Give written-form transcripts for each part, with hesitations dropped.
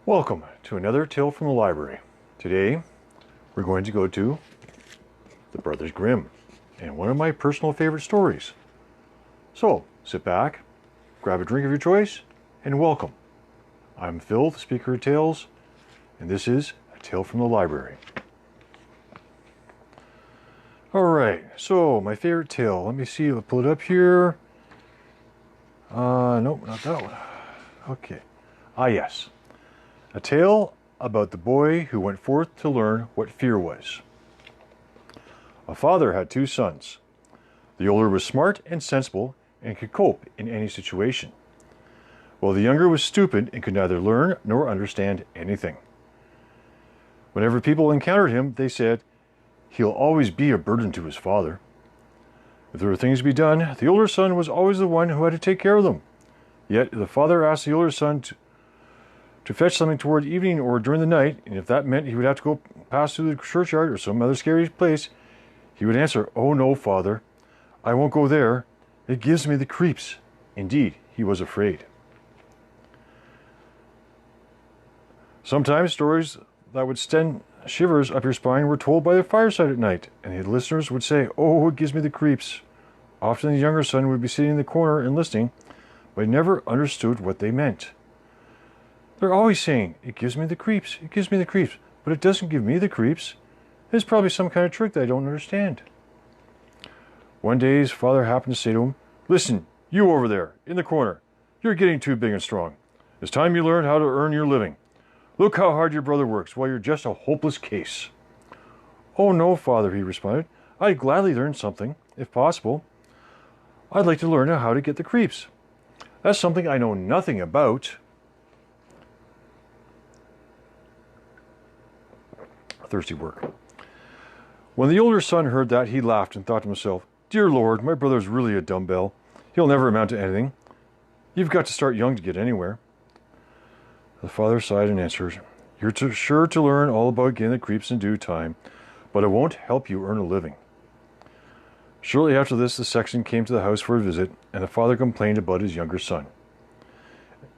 Welcome to another tale from the library. Today, we're going to go to the Brothers Grimm and one of my personal favorite stories. So, sit back, grab a drink of your choice, and welcome. I'm Phil, the speaker of tales, and this is a tale from the library. Alright, so my favorite tale. Let me see, I'll pull it up here. Nope, not that one. Okay. Yes. A tale about the boy who went forth to learn what fear was. A father had two sons. The older was smart and sensible and could cope in any situation, while the younger was stupid and could neither learn nor understand anything. Whenever people encountered him, they said, "He'll always be a burden to his father." If there were things to be done, the older son was always the one who had to take care of them. Yet if the father asked the older son to fetch something toward evening or during the night, and if that meant he would have to go pass through the churchyard or some other scary place, he would answer, "Oh no, father, I won't go there. It gives me the creeps." Indeed, he was afraid. Sometimes stories that would send shivers up your spine were told by the fireside at night, and the listeners would say, "Oh, it gives me the creeps." Often the younger son would be sitting in the corner and listening, but he never understood what they meant. They're always saying, "It gives me the creeps, it gives me the creeps," but it doesn't give me the creeps. It's probably some kind of trick that I don't understand. One day his father happened to say to him, "Listen, you over there, in the corner, you're getting too big and strong. It's time you learned how to earn your living. Look how hard your brother works while you're just a hopeless case." "Oh no, father," he responded. "I'd gladly learn something, if possible. I'd like to learn how to get the creeps. That's something I know nothing about." Thirsty work. When the older son heard that, he laughed and thought to himself, "Dear Lord, my brother's really a dumbbell. He'll never amount to anything. You've got to start young to get anywhere." The father sighed and answered, "You're sure to learn all about getting the creeps in due time, but it won't help you earn a living." Shortly after this, the sexton came to the house for a visit, and the father complained about his younger son,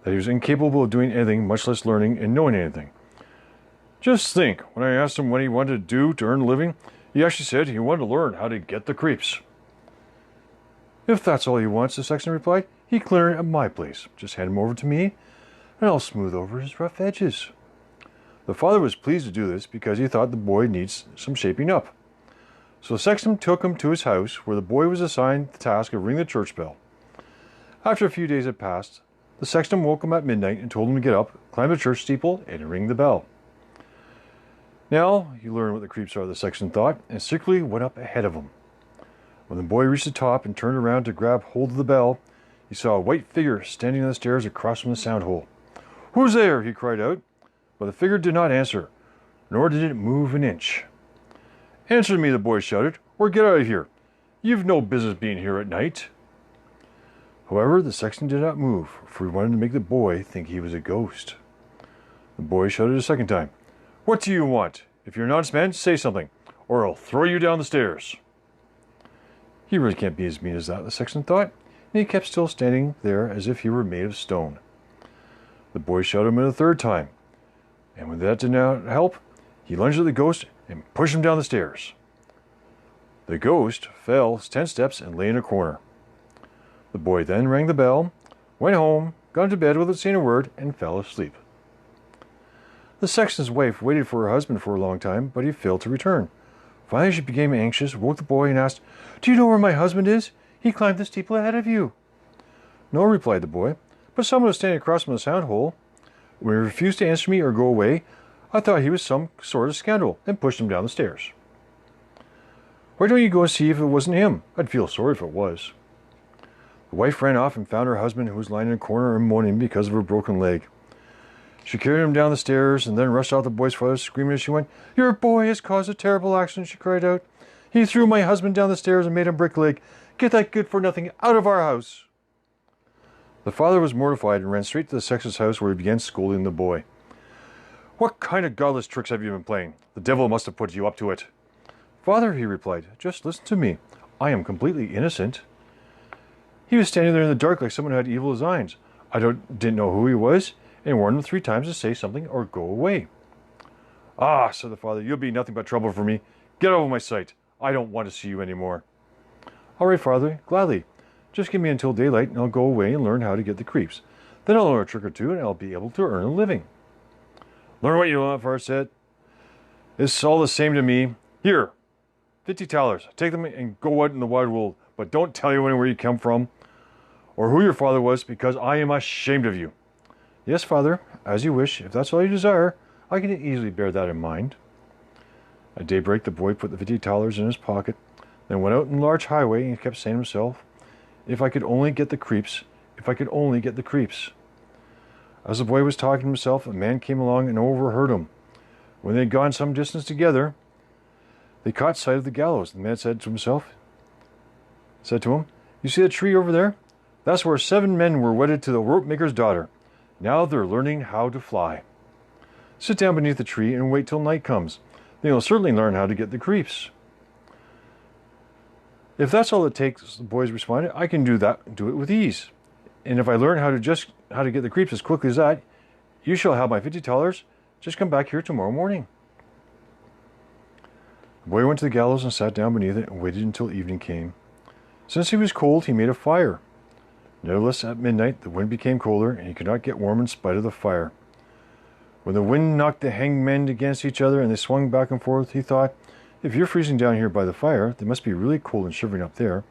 that he was incapable of doing anything, much less learning and knowing anything. "Just think, when I asked him what he wanted to do to earn a living, he actually said he wanted to learn how to get the creeps." "If that's all he wants," the sexton replied, "he can learn at my place. Just hand him over to me, and I'll smooth over his rough edges." The father was pleased to do this because he thought the boy needs some shaping up. So the sexton took him to his house, where the boy was assigned the task of ringing the church bell. After a few days had passed, the sexton woke him at midnight and told him to get up, climb the church steeple, and ring the bell. "Now you learn what the creeps are," the sexton thought, and secretly went up ahead of him. When the boy reached the top and turned around to grab hold of the bell, he saw a white figure standing on the stairs across from the sound hole. "Who's there?" he cried out, but the figure did not answer, nor did it move an inch. "Answer me," the boy shouted, "or get out of here. You've no business being here at night." However, the sexton did not move, for he wanted to make the boy think he was a ghost. The boy shouted a second time, "What do you want? If you're an honest man, say something, or I'll throw you down the stairs." He really can't be as mean as that, the sexton thought, and he kept still standing there as if he were made of stone. The boy shouted him a third time, and when that did not help, he lunged at the ghost and pushed him down the stairs. The ghost fell 10 steps and lay in a corner. The boy then rang the bell, went home, got into bed without saying a word, and fell asleep. The sexton's wife waited for her husband for a long time, but he failed to return. Finally, she became anxious, woke the boy, and asked, "Do you know where my husband is? He climbed the steeple ahead of you." "No," replied the boy, "but someone was standing across from the sound hole. When he refused to answer me or go away, I thought he was some sort of scoundrel and pushed him down the stairs." "Why don't you go and see if it wasn't him? I'd feel sorry if it was." The wife ran off and found her husband, who was lying in a corner and moaning because of her broken leg. She carried him down the stairs and then rushed out the boy's father, screaming as she went. "Your boy has caused a terrible accident," she cried out. "He threw my husband down the stairs and made him break a leg. Get that good-for-nothing out of our house." The father was mortified and ran straight to the sexton's house, where he began scolding the boy. "What kind of godless tricks have you been playing? The devil must have put you up to it." "Father," he replied, "just listen to me. I am completely innocent." He was standing there in the dark like someone who had evil designs. I didn't know who he was, and warn them 3 times to say something or go away. Ah, said the father, you'll be nothing but trouble for me. Get out of my sight. I don't want to see you any more. All right, father, gladly. Just give me until daylight and I'll go away and learn how to get the creeps. Then I'll learn a trick or two and I'll be able to earn a living. Learn what you want, father said. It's all the same to me. Here, 50 thalers. Take them and go out in the wide world, but don't tell anyone where you come from or who your father was, because I am ashamed of you. Yes, father, as you wish. If that's all you desire, I can easily bear that in mind. At daybreak, the boy put the 50 thalers in his pocket, then went out in the large highway and kept saying to himself, if I could only get the creeps, if I could only get the creeps. As the boy was talking to himself, a man came along and overheard him. When they had gone some distance together, they caught sight of the gallows. The man said to him, you see that tree over there? That's where 7 men were wedded to the rope maker's daughter. Now they're learning how to fly. Sit down beneath the tree and wait till night comes. Then you'll certainly learn how to get the creeps. If that's all it takes, the boys responded, I can do it with ease. And if I learn how to get the creeps as quickly as that, you shall have my 50 thalers. Just come back here tomorrow morning. The boy went to the gallows and sat down beneath it and waited until evening came. Since he was cold, he made a fire. Nevertheless, at midnight, the wind became colder, and he could not get warm in spite of the fire. When the wind knocked the hanged men against each other and they swung back and forth, he thought, if you're freezing down here by the fire, they must be really cold and shivering up there.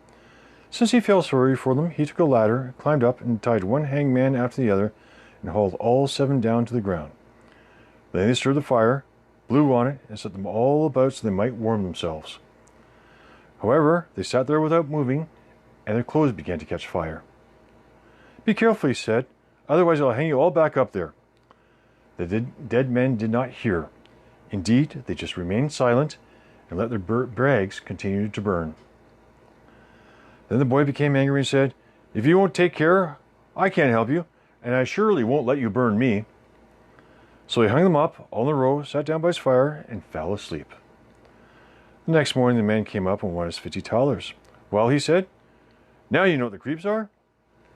Since he felt sorry for them, he took a ladder, climbed up, and tied one hanged man after the other, and hauled all 7 down to the ground. Then they stirred the fire, blew on it, and set them all about so they might warm themselves. However, they sat there without moving, and their clothes began to catch fire. Be careful, he said, otherwise I'll hang you all back up there. The dead men did not hear. Indeed, they just remained silent and let their brags continue to burn. Then the boy became angry and said, if you won't take care, I can't help you, and I surely won't let you burn me. So he hung them up all in a row, sat down by his fire, and fell asleep. The next morning the man came up and wanted his 50 thalers. Well, he said, now you know what the creeps are?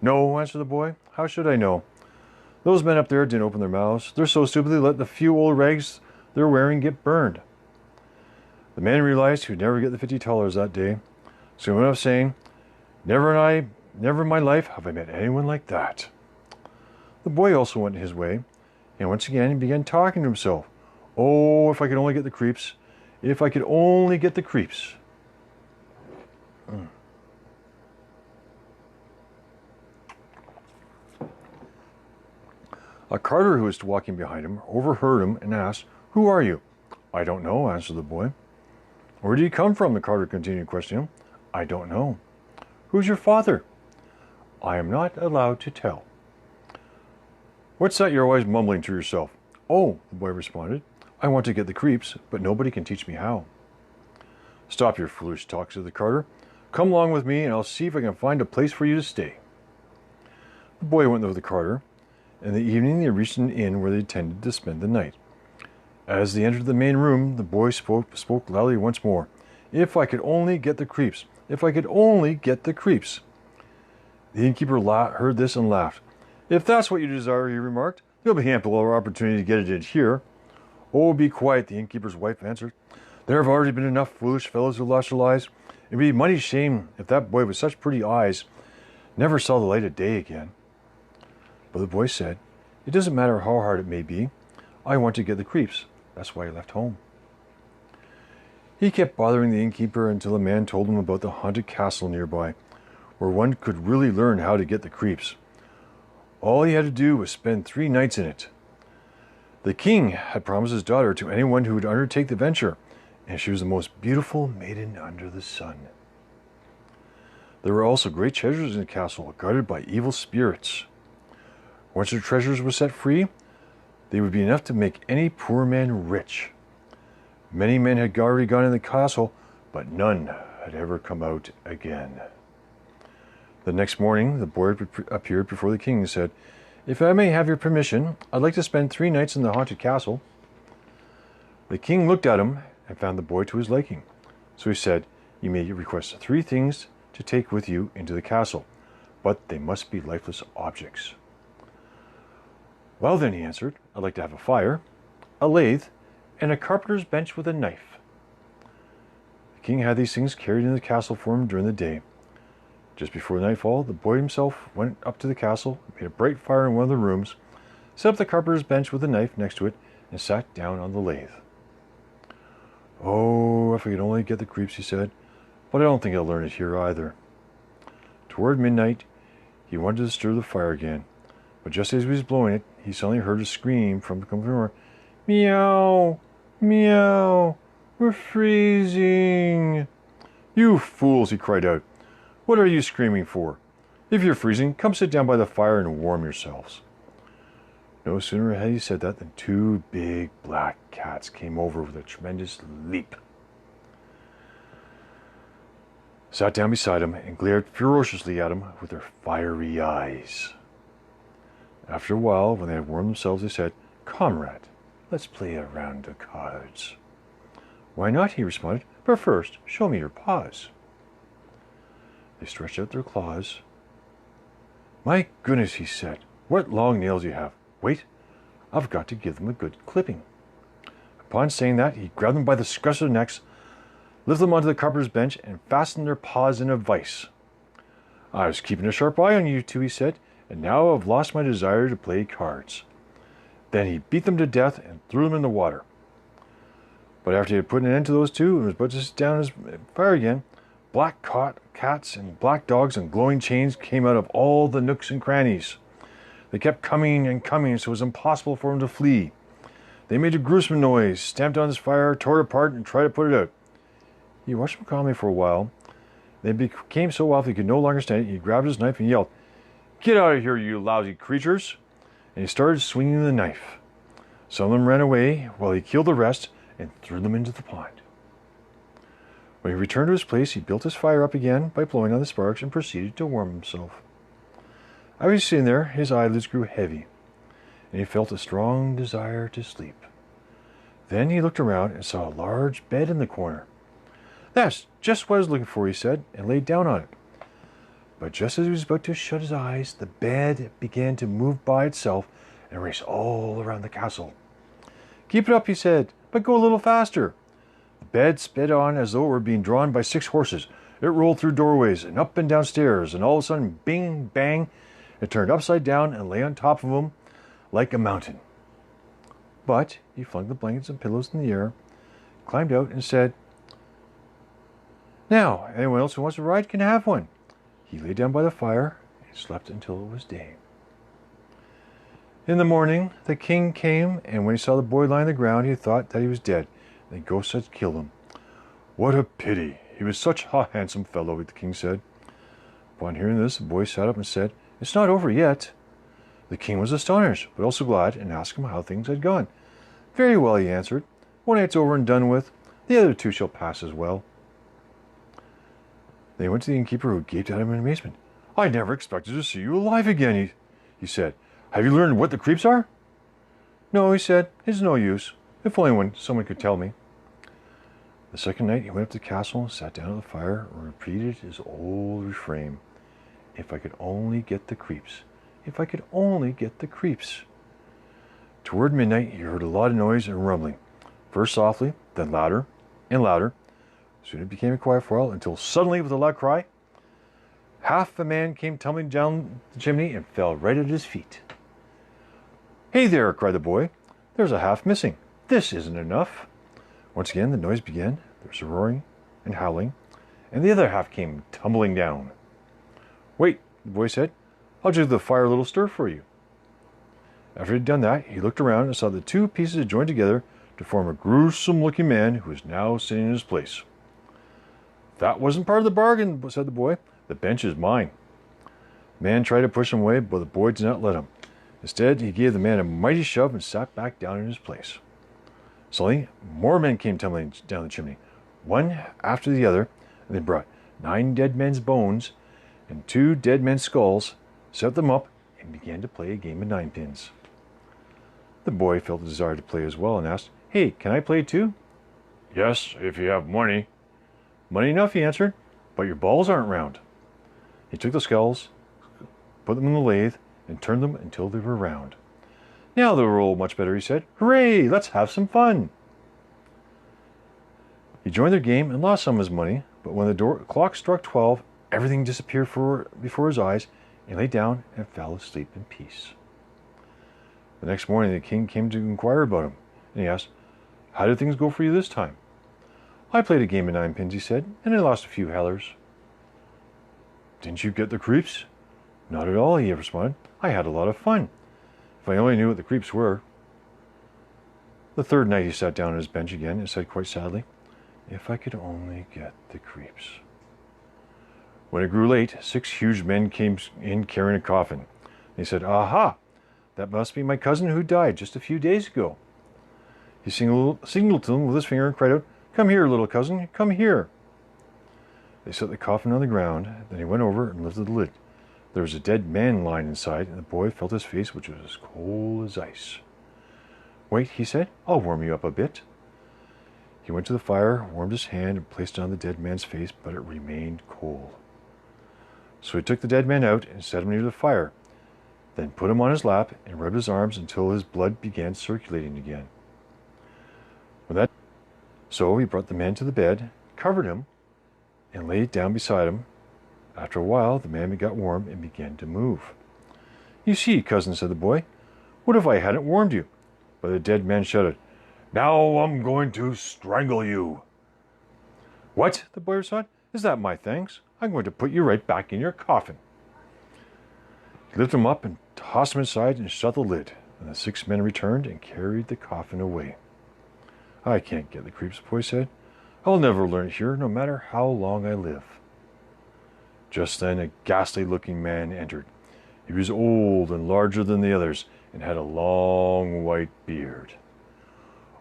No, answered the boy. How should I know? Those men up there didn't open their mouths. They're so stupid they let the few old rags they're wearing get burned. The man realized he would never get the 50 thalers that day, so he went off saying, never in my life have I met anyone like that. The boy also went his way, and once again he began talking to himself. Oh, if I could only get the creeps. If I could only get the creeps. A carter who was walking behind him overheard him and asked, who are you? I don't know, answered the boy. Where do you come from? The carter continued questioning him. I don't know. Who's your father? I am not allowed to tell. What's that you're always mumbling to yourself? Oh, the boy responded, I want to get the creeps, but nobody can teach me how. Stop your foolish talk, said the carter. Come along with me and I'll see if I can find a place for you to stay. The boy went with the carter. In the evening they reached an inn where they intended to spend the night. As they entered the main room, the boy spoke loudly once more. If I could only get the creeps. If I could only get the creeps. The innkeeper heard this and laughed. If that's what you desire, he remarked, there'll be ample opportunity to get it in here. Oh, be quiet, the innkeeper's wife answered. There have already been enough foolish fellows who lost their lives. It would be a mighty shame if that boy with such pretty eyes never saw the light of day again. But the boy said, it doesn't matter how hard it may be. I want to get the creeps. That's why I left home. He kept bothering the innkeeper until a man told him about the haunted castle nearby, where one could really learn how to get the creeps. All he had to do was spend 3 nights in it. The king had promised his daughter to anyone who would undertake the venture, and she was the most beautiful maiden under the sun. There were also great treasures in the castle, guarded by evil spirits. Once the treasures were set free, they would be enough to make any poor man rich. Many men had already gone in the castle, but none had ever come out again. The next morning, the boy appeared before the king and said, If I may have your permission, I'd like to spend 3 nights in the haunted castle. The king looked at him and found the boy to his liking. So he said, You may request 3 things to take with you into the castle, but they must be lifeless objects. Well then, he answered, I'd like to have a fire, a lathe, and a carpenter's bench with a knife. The king had these things carried into the castle for him during the day. Just before nightfall, the boy himself went up to the castle, made a bright fire in one of the rooms, set up the carpenter's bench with a knife next to it, and sat down on the lathe. Oh, if I could only get the creeps, he said, but I don't think I'll learn it here either. Toward midnight, he wanted to stir the fire again, but just as he was blowing it, he suddenly heard a scream from the room. Meow! Meow! We're freezing! You fools, he cried out. What are you screaming for? If you're freezing, come sit down by the fire and warm yourselves. No sooner had he said that than two big black cats came over with a tremendous leap, sat down beside him, and glared ferociously at him with their fiery eyes. After a while, when they had warmed themselves, they said, Comrade, let's play a round of cards. Why not, he responded, but first, show me your paws. They stretched out their claws. My goodness, he said, what long nails you have. Wait, I've got to give them a good clipping. Upon saying that, he grabbed them by the scruff of their necks, lifted them onto the carpenter's bench, and fastened their paws in a vice. I was keeping a sharp eye on you two, he said, and now I've lost my desire to play cards. Then he beat them to death and threw them in the water. But after he had put an end to those two and was about to sit down his fire again, black cats and black dogs and glowing chains came out of all the nooks and crannies. They kept coming and coming, so it was impossible for him to flee. They made a gruesome noise, stamped on his fire, tore it apart, and tried to put it out. He watched them calmly for a while. They became so wild he could no longer stand it. He grabbed his knife and yelled, Get out of here, you lousy creatures! And he started swinging the knife. Some of them ran away, while he killed the rest and threw them into the pond. When he returned to his place, he built his fire up again by blowing on the sparks and proceeded to warm himself. As he was sitting there, his eyelids grew heavy, and he felt a strong desire to sleep. Then he looked around and saw a large bed in the corner. That's just what I was looking for, he said, and laid down on it. But just as he was about to shut his eyes, the bed began to move by itself and race all around the castle. Keep it up, he said, but go a little faster. The bed sped on as though it were being drawn by 6 horses. It rolled through doorways and up and down stairs, and all of a sudden, bing, bang, it turned upside down and lay on top of him like a mountain. But he flung the blankets and pillows in the air, climbed out, and said, Now, anyone else who wants a ride can have one. He lay down by the fire and slept until it was day. In the morning, the king came, and when he saw the boy lying on the ground, he thought that he was dead, and the ghost had killed him. What a pity! He was such a handsome fellow, the king said. Upon hearing this, the boy sat up and said, It's not over yet. The king was astonished, but also glad, and asked him how things had gone. Very well, he answered. One night's over and done with. The other 2 shall pass as well. They went to the innkeeper, who gaped at him in amazement. I never expected to see you alive again, he said. Have you learned what the creeps are? No, he said. It's no use. If only someone could tell me. The second night he went up to the castle and sat down at the fire and repeated his old refrain. If I could only get the creeps. If I could only get the creeps. Toward midnight he heard a lot of noise and rumbling. First softly, then louder and louder. Soon it became quiet for a while, until suddenly, with a loud cry, half a man came tumbling down the chimney and fell right at his feet. Hey there, cried the boy. There's a half missing. This isn't enough. Once again the noise began. There was a roaring and howling, and the other half came tumbling down. Wait, the boy said. I'll give the fire a little stir for you. After he had done that, he looked around and saw the 2 pieces had joined together to form a gruesome-looking man who was now sitting in his place. That wasn't part of the bargain, said the boy. The bench is mine. The man tried to push him away, but the boy did not let him. Instead, he gave the man a mighty shove and sat back down in his place. Suddenly, more men came tumbling down the chimney, one after the other, and they brought 9 dead men's bones and 2 dead men's skulls, set them up, and began to play a game of 9-pins. The boy felt a desire to play as well and asked, Hey, can I play too? Yes, if you have money. Money enough, he answered, but your balls aren't round. He took the skulls, put them in the lathe, and turned them until they were round. Now they'll roll much better, he said. Hooray, let's have some fun. He joined their game and lost some of his money, but when the clock struck 12, everything disappeared before his eyes, and he lay down and fell asleep in peace. The next morning the king came to inquire about him, and he asked, "How did things go for you this time?" "I played a game of 9 pins," he said, "and I lost a few hellers." "Didn't you get the creeps?" "Not at all," he responded. "I had a lot of fun. If I only knew what the creeps were." The third night he sat down on his bench again and said quite sadly, "If I could only get the creeps." When it grew late, 6 huge men came in carrying a coffin. They said, "Aha! That must be my cousin who died just a few days ago." He signaled to them with his finger and cried out, "Come here, little cousin, come here." They set the coffin on the ground. Then he went over and lifted the lid. There was a dead man lying inside, and the boy felt his face, which was as cold as ice. "Wait," he said, "I'll warm you up a bit." He went to the fire, warmed his hand, and placed it on the dead man's face, but it remained cold. So he took the dead man out and set him near the fire, then put him on his lap and rubbed his arms until his blood began circulating again. So he brought the man to the bed, covered him, and laid down beside him. After a while, the man got warm and began to move. "You see, cousin," said the boy, "what if I hadn't warmed you?" But the dead man shouted, "Now I'm going to strangle you." "What?" the boy responded. "Is that my thanks? I'm going to put you right back in your coffin." He lifted him up and tossed him inside and shut the lid. And the 6 men returned and carried the coffin away. "I can't get the creeps," the boy said. "I'll never learn it here, no matter how long I live." Just then a ghastly-looking man entered. He was old and larger than the others, and had a long white beard.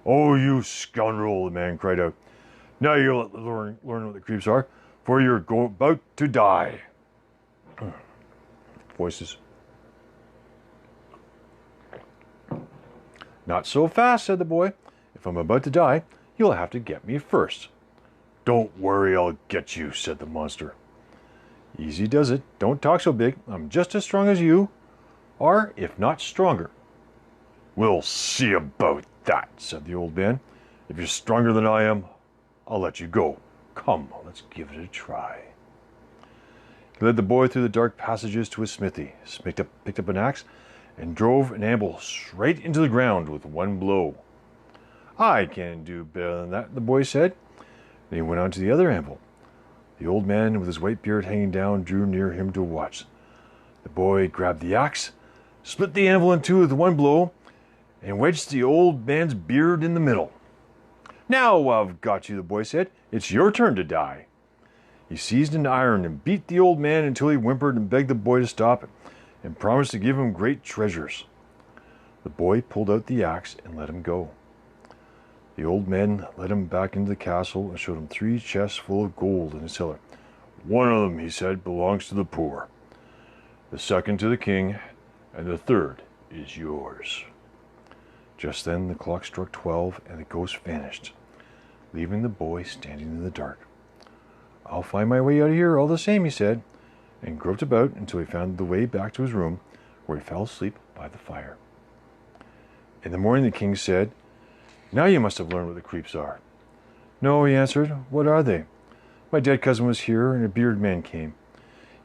"Oh, you scoundrel!" the man cried out. "Now you'll learn what the creeps are, for you're about to die." Voices. "Not so fast," said the boy. "If I'm about to die, you'll have to get me first." "Don't worry, I'll get you," said the monster. "Easy does it. Don't talk so big. I'm just as strong as you are, if not stronger." "We'll see about that," said the old man. "If you're stronger than I am, I'll let you go. Come, let's give it a try." He led the boy through the dark passages to his smithy, picked up an axe, and drove an anvil straight into the ground with one blow. "I can do better than that," the boy said. Then he went on to the other anvil. The old man, with his white beard hanging down, drew near him to watch. The boy grabbed the axe, split the anvil in two with one blow, and wedged the old man's beard in the middle. "Now I've got you," the boy said. "It's your turn to die." He seized an iron and beat the old man until he whimpered and begged the boy to stop and promised to give him great treasures. The boy pulled out the axe and let him go. The old man led him back into the castle and showed him 3 chests full of gold in a cellar. "One of them," he said, "belongs to the poor, the second to the king, and the third is yours." Just then the clock struck 12 and the ghost vanished, leaving the boy standing in the dark. "I'll find my way out of here all the same," he said, and groped about until he found the way back to his room, where he fell asleep by the fire. In the morning the king said, "Now you must have learned what the creeps are." "No," he answered. "What are they?" "My dead cousin was here, and a bearded man came.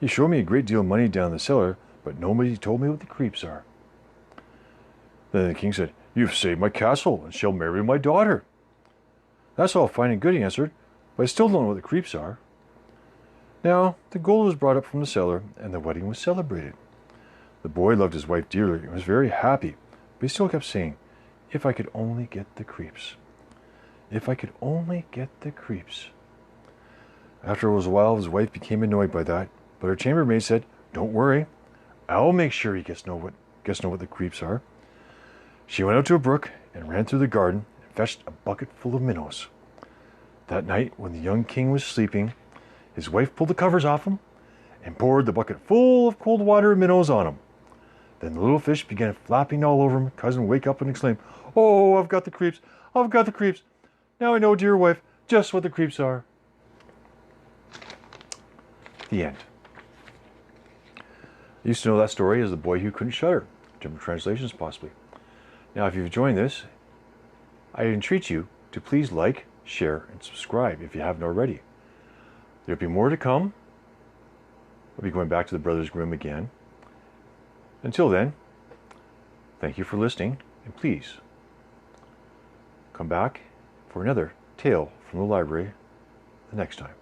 He showed me a great deal of money down the cellar, but nobody told me what the creeps are." Then the king said, "You've saved my castle, and shall marry my daughter." "That's all fine and good," he answered, "but I still don't know what the creeps are." Now the gold was brought up from the cellar, and the wedding was celebrated. The boy loved his wife dearly and was very happy, but he still kept saying, "If I could only get the creeps. If I could only get the creeps." After a while, his wife became annoyed by that, but her chambermaid said, "Don't worry, I'll make sure he gets know what the creeps are." She went out to a brook and ran through the garden and fetched a bucket full of minnows. That night, when the young king was sleeping, his wife pulled the covers off him and poured the bucket full of cold water and minnows on him. Then the little fish began flapping all over him. Cousin wake up and exclaim, "Oh, I've got the creeps! I've got the creeps! Now I know, dear wife, just what the creeps are." The end. I used to know that story as The Boy Who Couldn't Shudder. German translations, possibly. Now, if you've enjoyed this, I entreat you to please like, share, and subscribe if you haven't already. There'll be more to come. We'll be going back to the Brothers Grimm again. Until then, thank you for listening, and please come back for another tale from the library the next time.